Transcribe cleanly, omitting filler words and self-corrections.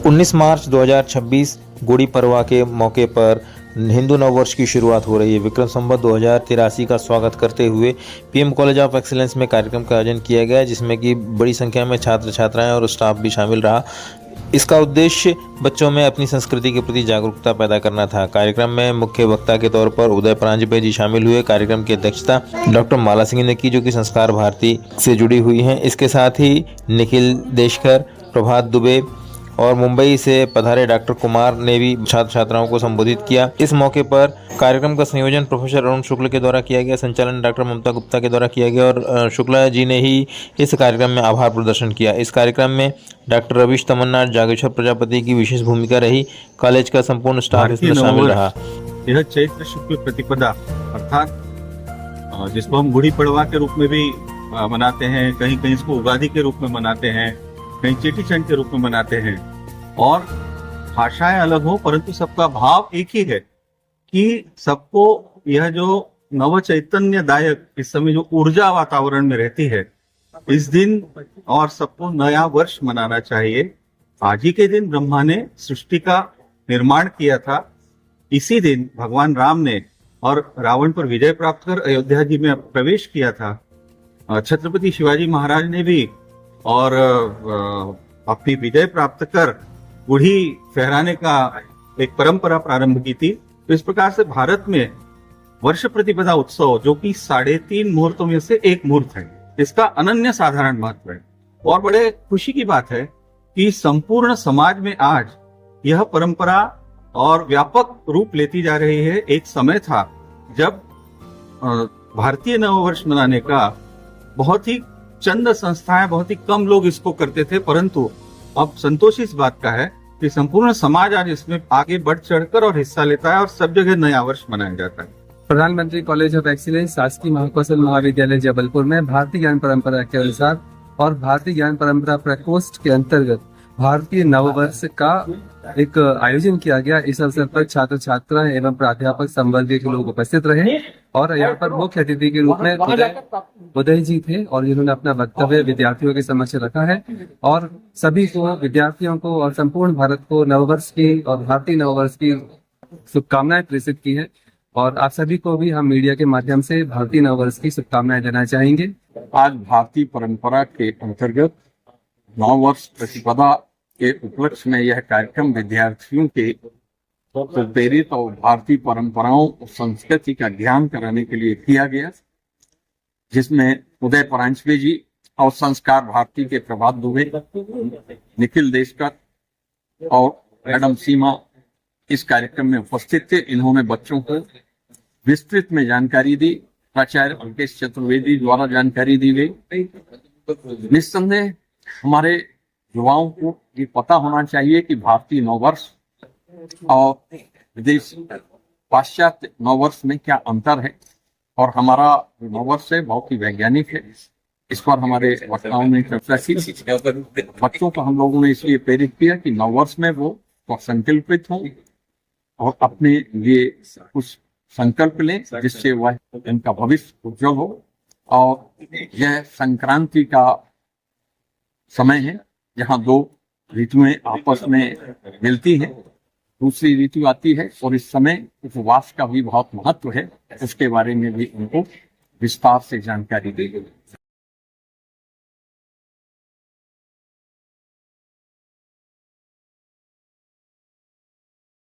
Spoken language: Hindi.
19 मार्च 2026 गुड़ी पड़वा के मौके पर हिंदू नववर्ष की शुरुआत हो रही है। विक्रम संवत 2083 का स्वागत करते हुए पीएम कॉलेज ऑफ एक्सीलेंस में कार्यक्रम का आयोजन किया गया, जिसमें कि बड़ी संख्या में छात्र छात्राएं और स्टाफ भी शामिल रहा। इसका उद्देश्य बच्चों में अपनी संस्कृति के प्रति जागरूकता पैदा करना था। कार्यक्रम में मुख्य वक्ता के तौर पर उदय परांजपे जी शामिल हुए। कार्यक्रम की अध्यक्षता डॉक्टर माला सिंह ने की, जो कि संस्कार भारती से जुड़ी हुई हैं। इसके साथ ही निखिल देशकर, प्रभात दुबे और मुंबई से पधारे डॉक्टर कुमार ने भी छात्र छात्राओं को संबोधित किया। इस मौके पर कार्यक्रम का संयोजन प्रोफेसर अरुण शुक्ल के द्वारा किया गया, संचालन डॉक्टर ममता गुप्ता के द्वारा किया गया और शुक्ला जी ने ही इस कार्यक्रम में आभार प्रदर्शन किया। इस कार्यक्रम में डॉक्टर रविश तमन्ना, जागेश्वर प्रजापति की विशेष भूमिका रही। कॉलेज का संपूर्ण स्टाफ इसमें शामिल रहा। यह चैत्र शुक्ल प्रतिपदा अर्थात जिसको हम गुड़ी पड़वा के रूप में भी मनाते हैं, कहीं कहीं इसको उगादि के रूप में मनाते हैं, कहीं चेटी चंड के रूप में मनाते हैं। और भाषाएं अलग हो परंतु सबका भाव एक ही है कि सबको यह जो नव चैतन्य दायक इस समय जो ऊर्जा वातावरण में रहती है इस दिन, और सबको नया वर्ष मनाना चाहिए। आज ही के दिन ब्रह्मा ने सृष्टि का निर्माण किया था। इसी दिन भगवान राम ने और रावण पर विजय प्राप्त कर अयोध्या जी में प्रवेश किया था। छत्रपति शिवाजी महाराज ने भी और अपनी विजय प्राप्त कर गुड़ी फहराने का एक परंपरा प्रारंभ की थी। तो इस प्रकार से भारत में वर्ष प्रतिपदा उत्सव, जो कि 3.5 मुहूर्तों में से एक मुहूर्त है, इसका अनन्य साधारण महत्व है। और बड़े खुशी की बात है कि संपूर्ण समाज में आज यह परंपरा और व्यापक रूप लेती जा रही है। एक समय था जब भारतीय नववर्ष मनाने का बहुत ही चंद संस्थाएं, बहुत ही कम लोग इसको करते थे, परंतु अब संतोष इस बात का है कि संपूर्ण समाज आज इसमें आगे बढ़ चढ़कर और हिस्सा लेता है और सब जगह नया वर्ष मनाया जाता है। प्रधानमंत्री कॉलेज ऑफ एक्सीलेंस शासकीय महाकौशल महाविद्यालय जबलपुर में भारतीय ज्ञान परंपरा के अनुसार और भारतीय ज्ञान परंपरा प्रकोष्ठ के अंतर्गत भारतीय नववर्ष का एक आयोजन किया गया। इस अवसर पर छात्र छात्राएं एवं प्राध्यापक संवर्ग के लोग उपस्थित रहे और यहाँ पर मुख्य अतिथि के रूप में उदय जी थे और जिन्होंने अपना वक्तव्य विद्यार्थियों के समक्ष रखा है और सभी को, विद्यार्थियों को और संपूर्ण भारत को नववर्ष की और भारतीय नववर्ष की शुभकामनाएं प्रेषित की है। और आप सभी को भी हम मीडिया के माध्यम से भारतीय नववर्ष की शुभकामनाएं देना चाहेंगे। आज भारतीय परंपरा के अंतर्गत नववर्ष प्रतिपदा के उपलक्ष्य में यह कार्यक्रम विद्यार्थियों के प्रेरित और भारतीय परंपराओं और संस्कृति का ज्ञान कराने के लिए किया गया, जिसमें उदय परांजपे जी और संस्कार भारती के प्रभात दुबे, निखिल देशकर और मैडम सीमा इस कार्यक्रम में उपस्थित थे। इन्होंने बच्चों को विस्तृत में जानकारी दी। प्राचार्य अंकेश चतुर्वेदी द्वारा जानकारी दी गई। निस्संदेह हमारे युवाओं को ये पता होना चाहिए कि भारतीय नववर्ष और विदेश पाश्चात्य नववर्ष में क्या अंतर है और हमारा नववर्ष है बहुत ही वैज्ञानिक है। इस पर हमारे वक्ताओं ने चर्चा की। बच्चों को हम लोगों ने इसलिए प्रेरित किया कि नववर्ष में वो संकल्पित हों और अपने लिए कुछ संकल्प लें जिससे वह इनका भविष्य उज्जवल हो। और यह संक्रांति का समय है जहाँ दो ऋतुएं आपस में मिलती हैं, दूसरी ऋतु आती है और इस समय उपवास का भी बहुत महत्व है। उसके बारे में भी उनको विस्तार से जानकारी दी गई।